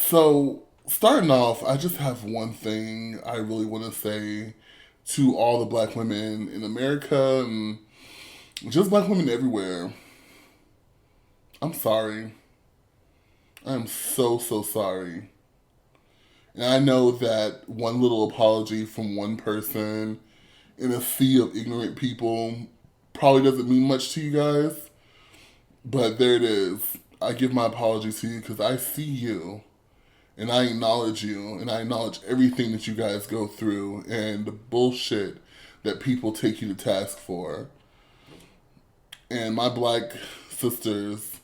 So, starting off, I just have one thing I really want to say to all the black women in America and just black women everywhere. I'm sorry. I'm so, so sorry. And I know that one little apology from one person in a sea of ignorant people probably doesn't mean much to you guys, but there it is. I give my apology to you because I see you. And I acknowledge you, and I acknowledge everything that you guys go through and the bullshit that people take you to task for. And my black sisters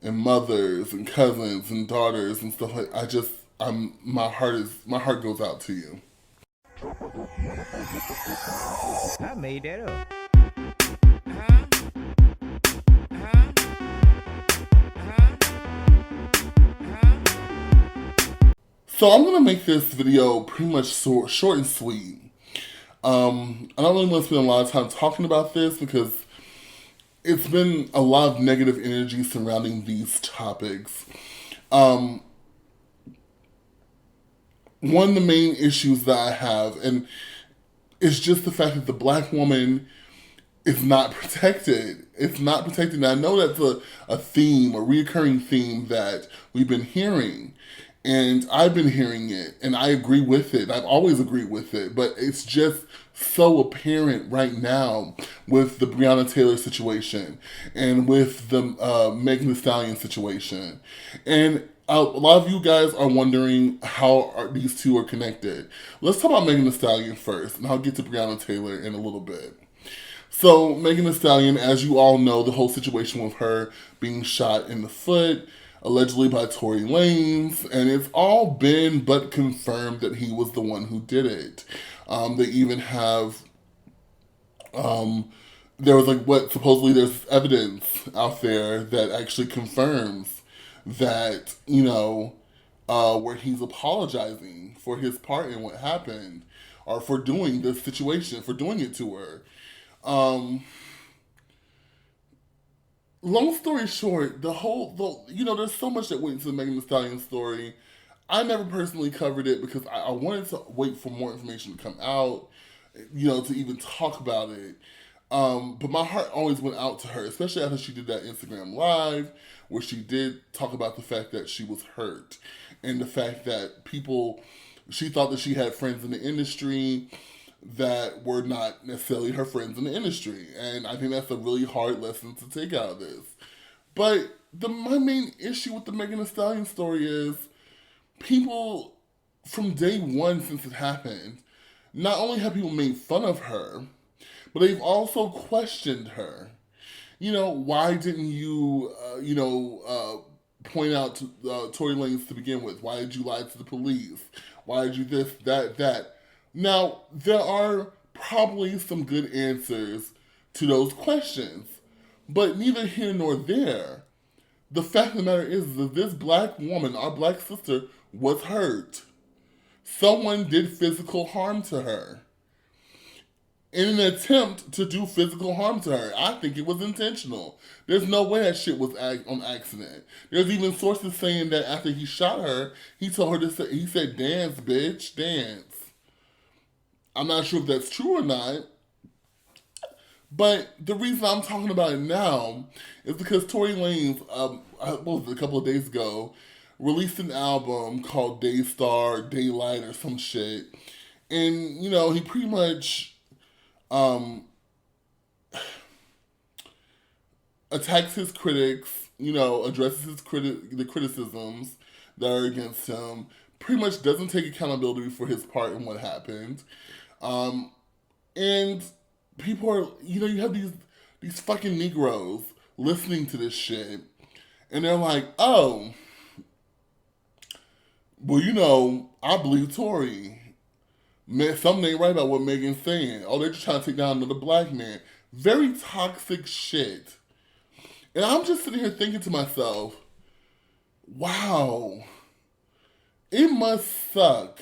and mothers and cousins and daughters and stuff like I'm my heart goes out to you. I made that up. So I'm gonna make this video pretty much short and sweet. I don't really want to spend a lot of time talking about this because it's been a lot of negative energy surrounding these topics. Um, One of the main issues that I have, and it's just the fact that the black woman is not protected. It's not protected. And I know that's a theme, a reoccurring theme that we've been hearing. And I've been hearing it, and I agree with it. I've always agreed with it, but it's just so apparent right now with the Breonna Taylor situation and with the Megan Thee Stallion situation. And a lot of you guys are wondering how these two are connected. Let's talk about Megan Thee Stallion first, and I'll get to Breonna Taylor in a little bit. So, Megan Thee Stallion, as you all know, the whole situation with her being shot in the foot, allegedly by Tory Lanez, and it's all been but confirmed that he was the one who did it. They even have, there was like what supposedly there's evidence out there that actually confirms that, where he's apologizing for his part in what happened or for doing this situation, for doing it to her. Um, Long story short, there's so much that went into the Megan Thee Stallion story. I never personally covered it because I wanted to wait for more information to come out, to even talk about it. But my heart always went out to her, especially after she did that Instagram live where she did talk about the fact that she was hurt and the fact that she thought that she had friends in the industry that were not necessarily her friends in the industry. And I think that's a really hard lesson to take out of this. But my main issue with the Megan Thee Stallion story is people from day one since it happened, not only have people made fun of her, but they've also questioned her. Why didn't you, point out to Tory Lanez to begin with? Why did you lie to the police? Why did you this, that, that? Now, there are probably some good answers to those questions, but neither here nor there. The fact of the matter is that this black woman, our black sister, was hurt. Someone did physical harm to her in an attempt to do physical harm to her. I think it was intentional. There's no way that shit was on accident. There's even sources saying that after he shot her, he told her he said, "Dance, bitch, dance." I'm not sure if that's true or not, but the reason I'm talking about it now is because Tory Lanez, what was it, a couple of days ago, released an album called Daystar, Daylight, or some shit. And, he pretty much attacks his critics, addresses the criticisms that are against him, pretty much doesn't take accountability for his part in what happened. And people are, you have these fucking Negroes listening to this shit, and they're like, oh, well, I believe Tory. Something ain't right about what Megan's saying. Oh, they're just trying to take down another black man. Very toxic shit. And I'm just sitting here thinking to myself, wow, it must suck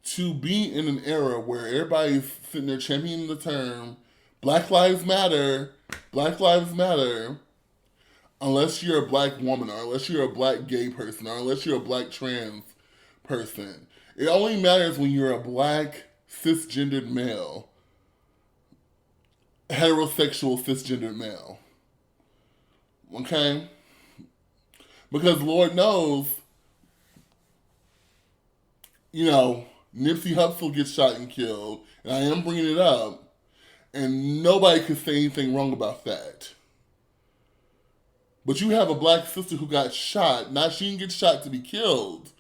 to be in an era where everybody's sitting there championing the term Black Lives Matter, Black Lives Matter, unless you're a black woman, or unless you're a black gay person, or unless you're a black trans person. It only matters when you're a black cisgendered male, heterosexual cisgendered male. Okay? Because Lord knows, you know, Nipsey Hussle gets shot and killed, and I am bringing it up, and nobody could say anything wrong about that. But you have a black sister who got shot. Now, she didn't get shot to be killed.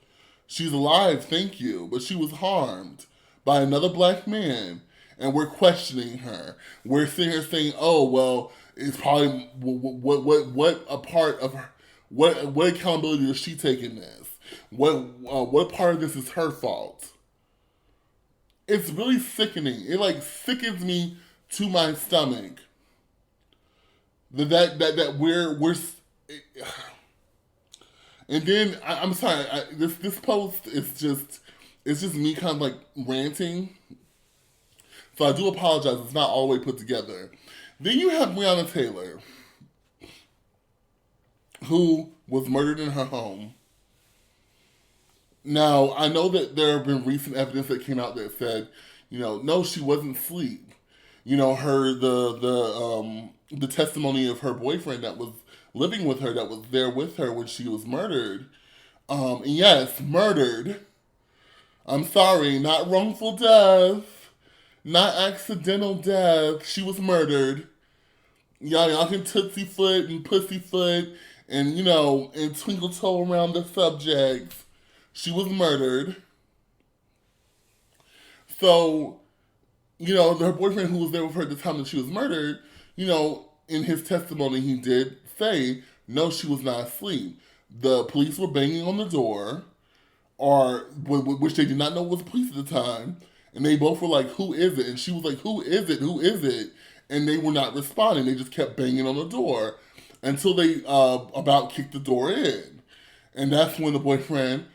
She's alive, thank you. But she was harmed by another black man. And we're questioning her. We're sitting here saying, oh, well, it's probably, what a part of her, what accountability does she take in this? What part of this is her fault? It's really sickening. It like sickens me to my stomach. That we're and then I'm sorry. This post is just me kind of like ranting. So I do apologize. It's not all the way put together. Then you have Breonna Taylor, who was murdered in her home. Now I know that there have been recent evidence that came out that said, no, she wasn't asleep. The testimony of her boyfriend that was living with her, that was there with her when she was murdered. And yes, murdered. I'm sorry, not wrongful death, not accidental death. She was murdered. Y'all can tootsie foot and pussyfoot and, and twinkle toe around the subjects. She was murdered. So, her boyfriend who was there with her at the time that she was murdered, in his testimony, he did say, no, she was not asleep. The police were banging on the door, which they did not know was police at the time, and they both were like, who is it? And she was like, who is it? Who is it? And they were not responding. They just kept banging on the door until they about kicked the door in. And that's when the boyfriend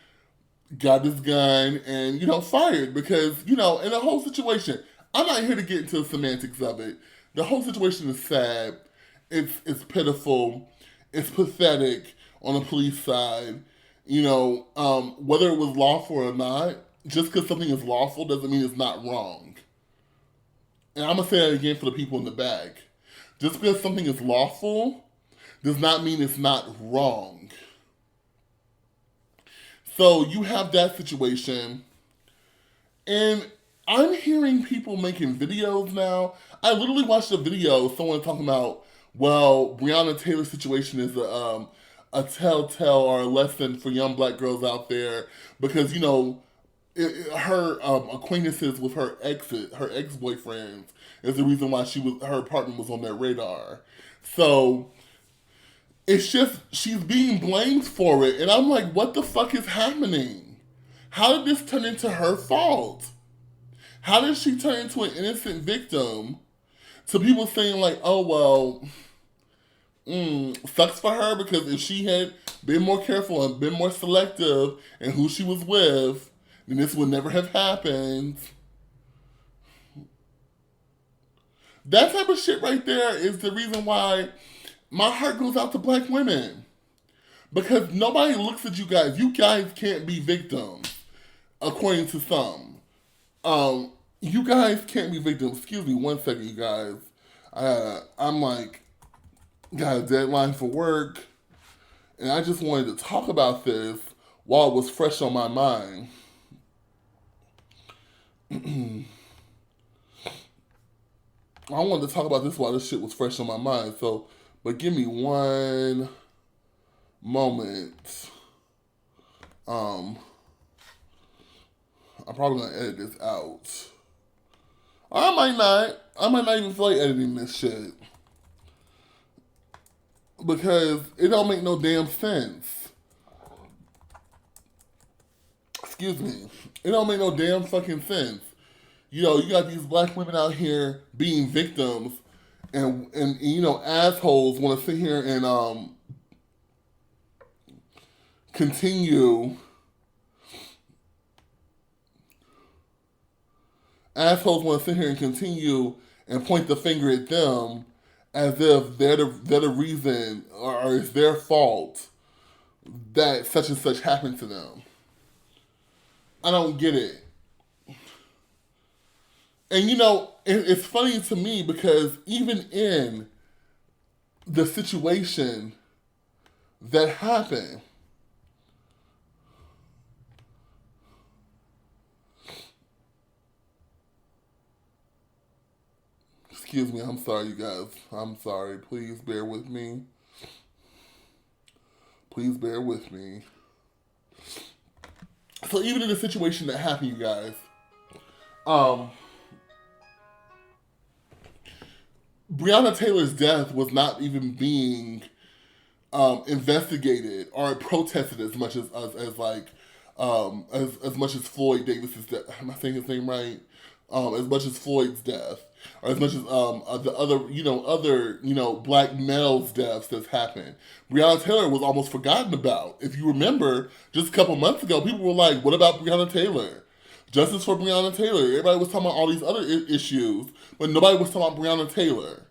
got his gun and, fired because, in the whole situation, I'm not here to get into the semantics of it. The whole situation is sad. It's pitiful. It's pathetic on the police side. Whether it was lawful or not, just because something is lawful doesn't mean it's not wrong. And I'm going to say that again for the people in the back. Just because something is lawful does not mean it's not wrong. So you have that situation. And I'm hearing people making videos now. I literally watched a video of someone talking about, well, Breonna Taylor's situation is a telltale or a lesson for young black girls out there because, her acquaintances with her ex-boyfriends is the reason why her apartment was on their radar. So it's just, she's being blamed for it. And I'm like, what the fuck is happening? How did this turn into her fault? How did she turn into an innocent victim to people saying like, oh, well, sucks for her because if she had been more careful and been more selective in who she was with, then this would never have happened. That type of shit right there is the reason why my heart goes out to black women. Because nobody looks at you guys. You guys can't be victims, according to some. You guys can't be victims. Excuse me 1 second, you guys. I'm like, got a deadline for work. And I just wanted to talk about this while it was fresh on my mind. I wanted to talk about this while this shit was fresh on my mind. But give me one moment. I'm probably gonna edit this out. I might not. I might not even feel like editing this shit. Because it don't make no damn sense. Excuse me. It don't make no damn fucking sense. You got these black women out here being victims and assholes want to sit here and continue. Assholes want to sit here and continue and point the finger at them as if they're the reason, or it's their fault that such and such happened to them. I don't get it. And it's funny to me because even in the situation that happened, excuse me, I'm sorry, you guys. I'm sorry. Please bear with me. Please bear with me. So even in the situation that happened, you guys, um, Breonna Taylor's death was not even being investigated or protested as much as like as much as Floyd Davis's death. Am I saying his name right? As much as Floyd's death, or as much as the other black males' deaths that's happened. Breonna Taylor was almost forgotten about. If you remember, just a couple months ago, people were like, "What about Breonna Taylor? Justice for Breonna Taylor." Everybody was talking about all these other issues, but nobody was talking about Breonna Taylor.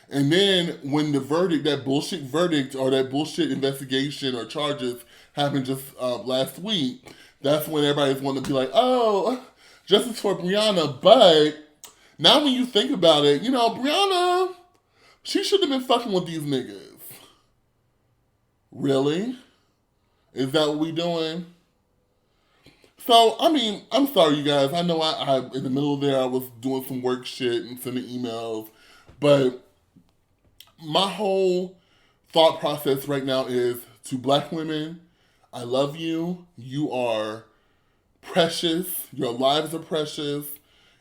And then when the verdict, that bullshit verdict or that bullshit investigation or charges happened just last week, that's when everybody's wanting to be like, "Oh, justice for Breonna." But now when you think about it, Breonna, she shouldn't have been fucking with these niggas. Really? Is that what we doing? So, I mean, I'm sorry, you guys. I know I in the middle of there, I was doing some work shit and sending emails. But my whole thought process right now is to black women, I love you. You are precious. Your lives are precious.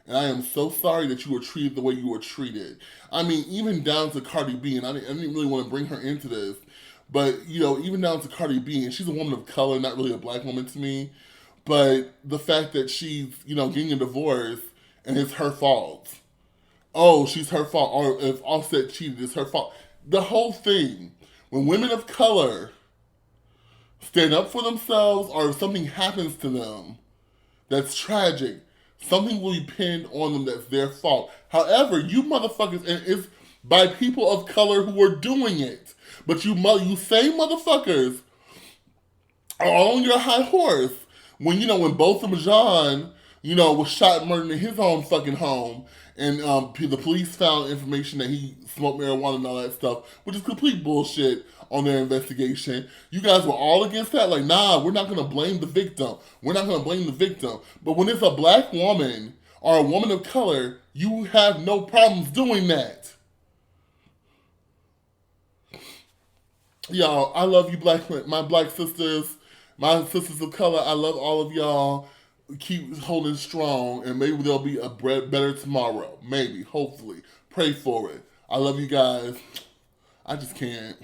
And I am so sorry that you were treated the way you were treated. I mean, even down to Cardi B, and I didn't really want to bring her into this, but, even down to Cardi B, and she's a woman of color, not really a black woman to me, but the fact that she's, getting a divorce and it's her fault. Oh, she's her fault. Or if Offset cheated, it's her fault. The whole thing. When women of color stand up for themselves or if something happens to them that's tragic, something will be pinned on them that's their fault. However, you motherfuckers, and it's by people of color who are doing it. But you same motherfuckers are on your high horse when Botham Jean, was shot and murdered in his own fucking home, and the police found information that he smoked marijuana and all that stuff, which is complete bullshit on their investigation. You guys were all against that. Like, nah, we're not going to blame the victim. We're not going to blame the victim. But when it's a black woman or a woman of color, you have no problems doing that. Y'all, I love you, my black sisters, my sisters of color. I love all of y'all. Keep holding strong, and maybe there'll be a better tomorrow. Maybe, hopefully. Pray for it. I love you guys. I just can't.